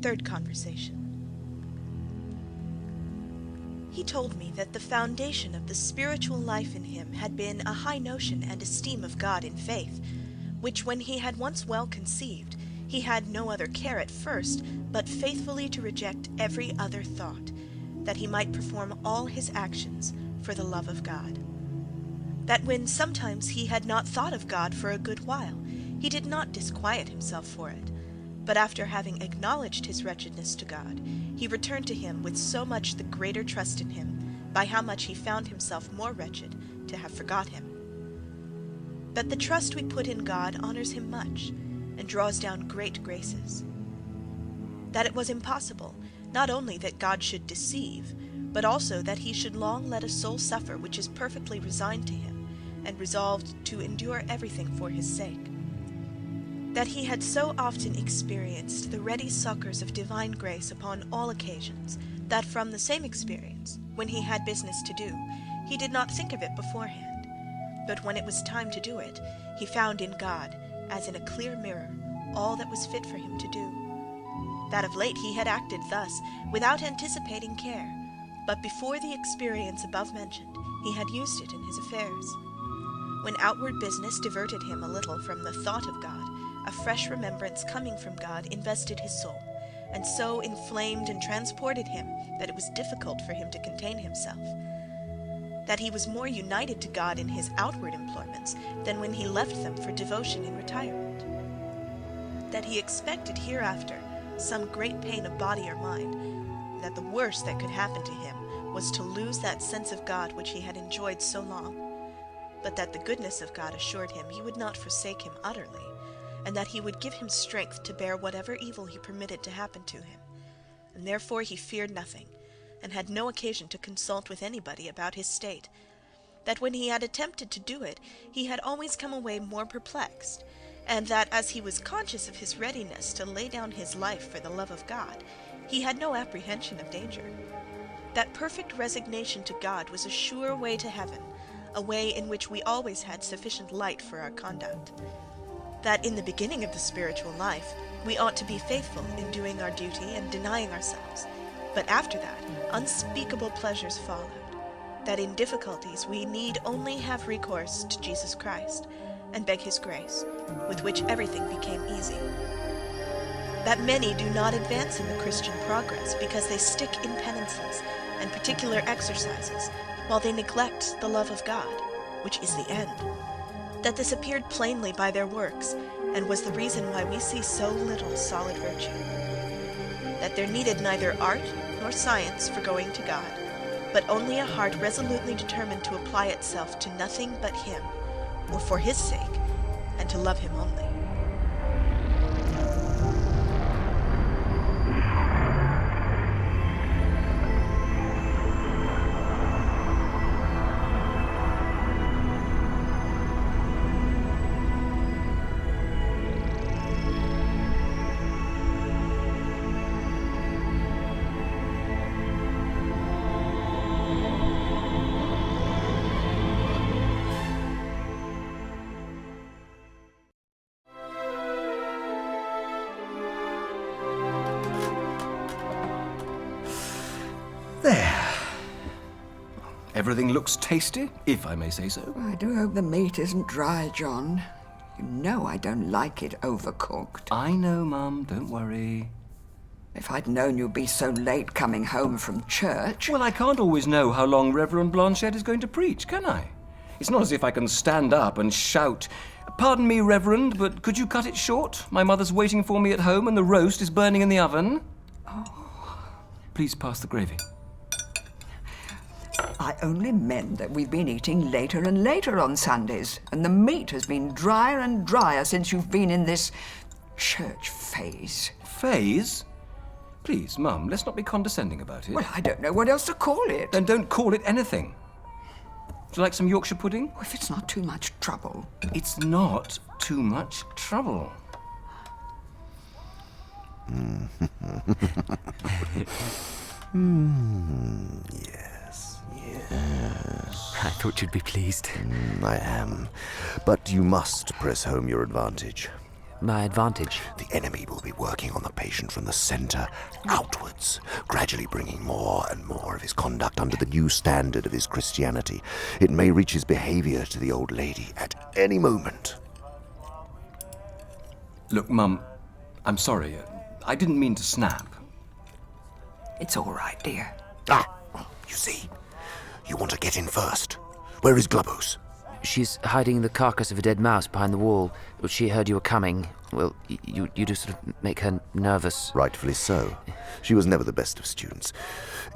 Third conversation. He told me that the foundation of the spiritual life in him had been a high notion and esteem of God in faith, which when he had once well conceived, he had no other care at first, but faithfully to reject every other thought, that he might perform all his actions for the love of God. That when sometimes he had not thought of God for a good while, he did not disquiet himself for it, but after having acknowledged his wretchedness to God, he returned to him with so much the greater trust in him, by how much he found himself more wretched to have forgot him. That the trust we put in God honours him much, and draws down great graces. That it was impossible, not only that God should deceive, but also that he should long let a soul suffer which is perfectly resigned to him, and resolved to endure everything for his sake. That he had so often experienced the ready succours of divine grace upon all occasions, that from the same experience, when he had business to do, he did not think of it beforehand, but when it was time to do it, he found in God, as in a clear mirror, all that was fit for him to do. That of late he had acted thus, without anticipating care, but before the experience above mentioned, he had used it in his affairs. When outward business diverted him a little from the thought of God, a fresh remembrance coming from God invested his soul, and so inflamed and transported him that it was difficult for him to contain himself. That he was more united to God in his outward employments than when he left them for devotion in retirement. That he expected hereafter some great pain of body or mind, and that the worst that could happen to him was to lose that sense of God which he had enjoyed so long, but that the goodness of God assured him he would not forsake him utterly, and that he would give him strength to bear whatever evil he permitted to happen to him, and therefore he feared nothing, and had no occasion to consult with anybody about his state. That when he had attempted to do it, he had always come away more perplexed, and that as he was conscious of his readiness to lay down his life for the love of God, he had no apprehension of danger. That perfect resignation to God was a sure way to heaven, a way in which we always had sufficient light for our conduct. That in the beginning of the spiritual life, we ought to be faithful in doing our duty and denying ourselves, but after that, unspeakable pleasures followed. That in difficulties we need only have recourse to Jesus Christ, and beg his grace, with which everything became easy. That many do not advance in the Christian progress because they stick in penances and particular exercises, while they neglect the love of God, which is the end. That this appeared plainly by their works, and was the reason why we see so little solid virtue. That there needed neither art nor science for going to God, but only a heart resolutely determined to apply itself to nothing but him, or for his sake, and to love him only. There. Everything looks tasty, if I may say so. I do hope the meat isn't dry, John. You know I don't like it overcooked. I know, Mum, don't worry. If I'd known you'd be so late coming home from church... Well, I can't always know how long Reverend Blanchette is going to preach, can I? It's not as if I can stand up and shout, "Pardon me, Reverend, but could you cut it short? My mother's waiting for me at home and the roast is burning in the oven." Oh. Please pass the gravy. I only meant that we've been eating later and later on Sundays, and the meat has been drier and drier since you've been in this church phase. Phase? Please, Mum, let's not be condescending about it. Well, I don't know what else to call it. Then don't call it anything. Would you like some Yorkshire pudding? If it's not too much trouble. It's not too much trouble. Yes. I thought you'd be pleased. I am. But you must press home your advantage. my advantage? The enemy will be working on the patient from the center outwards, gradually bringing more and more of his conduct under the new standard of his Christianity. It may reach his behavior to the old lady at any moment. Look, Mum, I'm sorry. I didn't mean to snap. It's all right, dear. You see, you want to get in first. Where is Glubose? She's hiding the carcass of a dead mouse behind the wall. She heard you were coming. Well, you do sort of make her nervous. Rightfully so. She was never the best of students.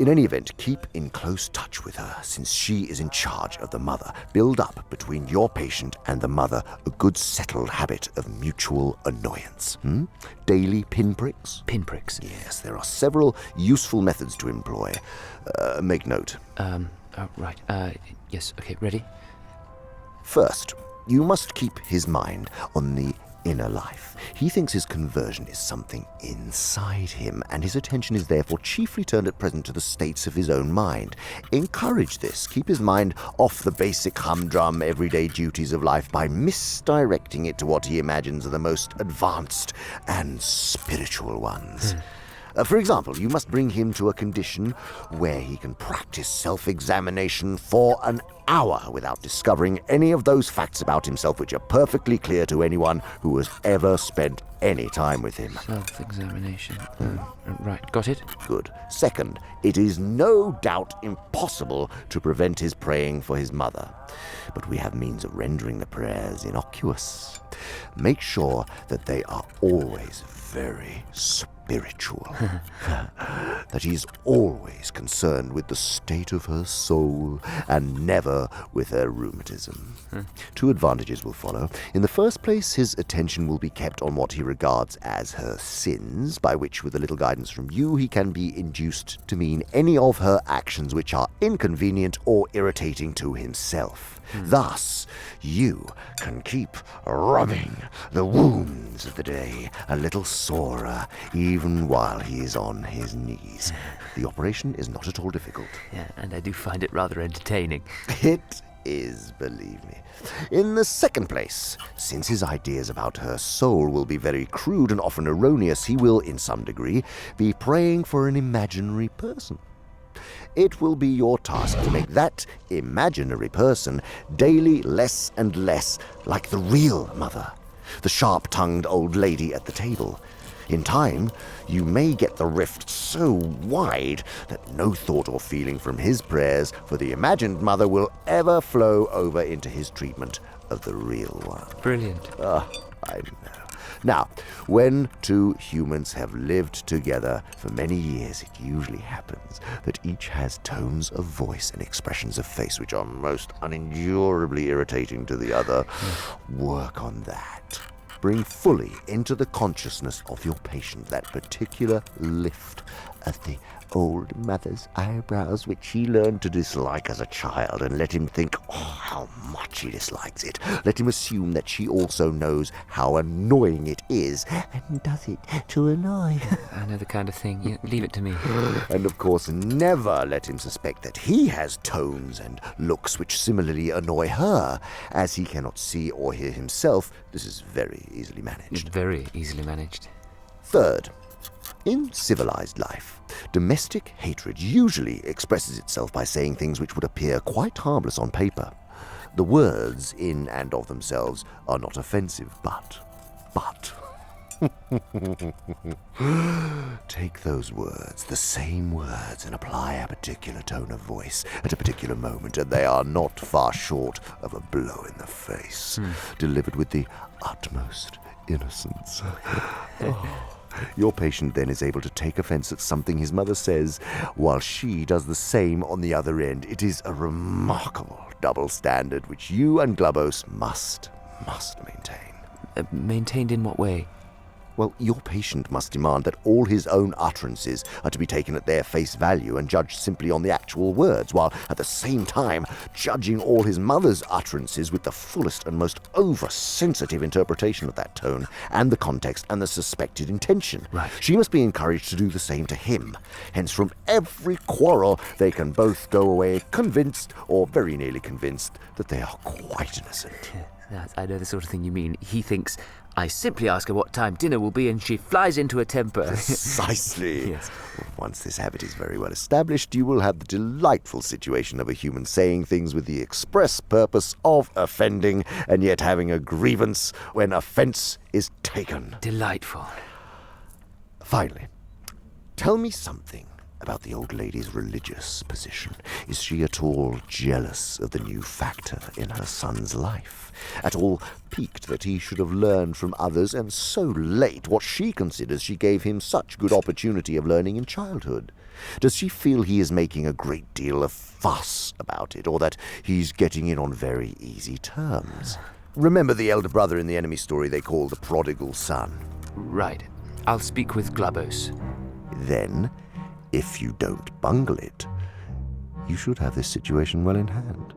In any event, keep in close touch with her, since she is in charge of the mother. Build up between your patient and the mother a good settled habit of mutual annoyance. Daily pinpricks? Pinpricks? Yes, there are several useful methods to employ. Make note. Right. Yes, okay, ready? First, you must keep his mind on the inner life. He thinks his conversion is something inside him, and his attention is therefore chiefly turned at present to the states of his own mind. Encourage this. Keep his mind off the basic humdrum everyday duties of life by misdirecting it to what he imagines are the most advanced and spiritual ones. For example, you must bring him to a condition where he can practice self-examination for an hour without discovering any of those facts about himself which are perfectly clear to anyone who has ever spent any time with him. Self-examination. Right, got it? Good. Second, it is no doubt impossible to prevent his praying for his mother, but we have means of rendering the prayers innocuous. Make sure that they are always very spiritual, that he is always concerned with the state of her soul and never with her rheumatism. Two advantages will follow. In the first place, his attention will be kept on what he regards as her sins, by which, with a little guidance from you, he can be induced to mean any of her actions which are inconvenient or irritating to himself. Thus, you can keep rubbing the wounds of the day a little sorer, even while he is on his knees. The operation is not at all difficult. Yeah, and I do find it rather entertaining. It is, believe me. In the second place, since his ideas about her soul will be very crude and often erroneous, he will, in some degree, be praying for an imaginary person. It will be your task to make that imaginary person daily less and less like the real mother, the sharp-tongued old lady at the table. In time, you may get the rift so wide that no thought or feeling from his prayers for the imagined mother will ever flow over into his treatment of the real one. Brilliant. I know. Now, when two humans have lived together for many years, it usually happens that each has tones of voice and expressions of face which are most unendurably irritating to the other. Work on that. Bring fully into the consciousness of your patient that particular lift of the old mother's eyebrows which he learned to dislike as a child, and let him think how much he dislikes it. Let him assume that she also knows how annoying it is and does it to annoy her. I know the kind of thing. You leave it to me. And of course, never let him suspect that he has tones and looks which similarly annoy her, as he cannot see or hear himself. This is very easily managed. Very easily managed. Third, in civilized life, domestic hatred usually expresses itself by saying things which would appear quite harmless on paper. The words, in and of themselves, are not offensive, but... Take those words, the same words, and apply a particular tone of voice at a particular moment, and they are not far short of a blow in the face, delivered with the utmost innocence. Your patient then is able to take offense at something his mother says, while she does the same on the other end. It is a remarkable double standard which you and Glubose must maintain. Maintained in what way? Well, your patient must demand that all his own utterances are to be taken at their face value and judged simply on the actual words, while at the same time judging all his mother's utterances with the fullest and most oversensitive interpretation of that tone and the context and the suspected intention. Right. She must be encouraged to do the same to him. Hence, from every quarrel, they can both go away convinced, or very nearly convinced, that they are quite innocent. Yes, I know the sort of thing you mean. He thinks I simply ask her what time dinner will be and she flies into a temper. Precisely. Yes. Once this habit is very well established, you will have the delightful situation of a human saying things with the express purpose of offending, and yet having a grievance when offence is taken. Delightful. Finally, tell me something about the old lady's religious position. Is she at all jealous of the new factor in her son's life? At all piqued that he should have learned from others, and so late, what she considers she gave him such good opportunity of learning in childhood? Does she feel he is making a great deal of fuss about it, or that he's getting in on very easy terms? Remember the elder brother in the enemy story they call the prodigal son? Right. I'll speak with Glubos. Then, if you don't bungle it, you should have this situation well in hand.